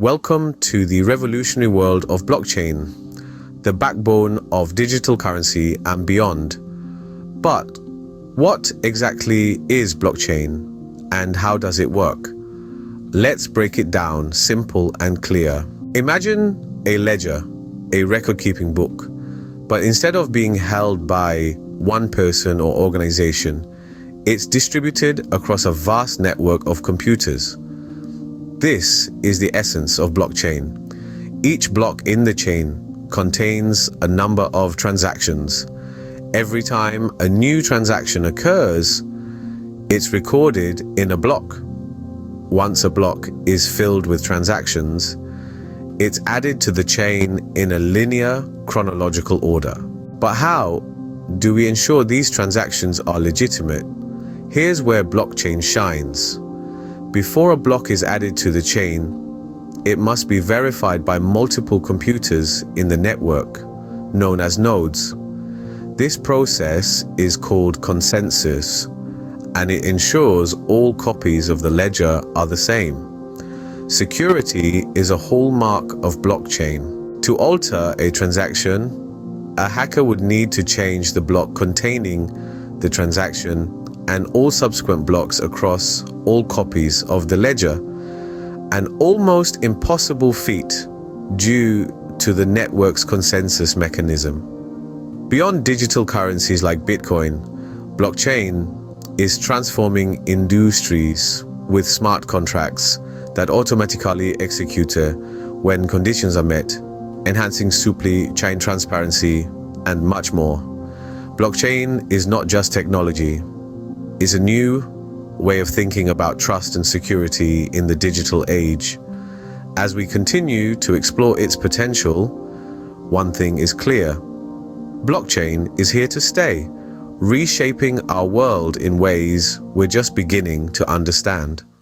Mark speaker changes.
Speaker 1: Welcome to the revolutionary world of blockchain, the backbone of digital currency and beyond. But what exactly is blockchain and how does it work? Let's break it down simple and clear. Imagine a ledger, a record-keeping book, but instead of being held by one person or organization, it's distributed across a vast network of computers. This is the essence of blockchain. Each block in the chain contains a number of transactions. Every time a new transaction occurs, it's recorded in a block. Once a block is filled with transactions, it's added to the chain in a linear chronological order. But how do we ensure these transactions are legitimate? Here's where blockchain shines. Before a block is added to the chain, it must be verified by multiple computers in the network, known as nodes. This process is called consensus, and it ensures all copies of the ledger are the same. Security is a hallmark of blockchain. To alter a transaction, a hacker would need to change the block containing the transaction and all subsequent blocks across all copies of the ledger, an almost impossible feat due to the network's consensus mechanism. Beyond digital currencies like Bitcoin, blockchain is transforming industries with smart contracts that automatically execute when conditions are met, enhancing supply chain transparency and much more. Blockchain is not just technology. It's a new way of thinking about trust and security in the digital age. As we continue to explore its potential, one thing is clear. Blockchain is here to stay, reshaping our world in ways we're just beginning to understand.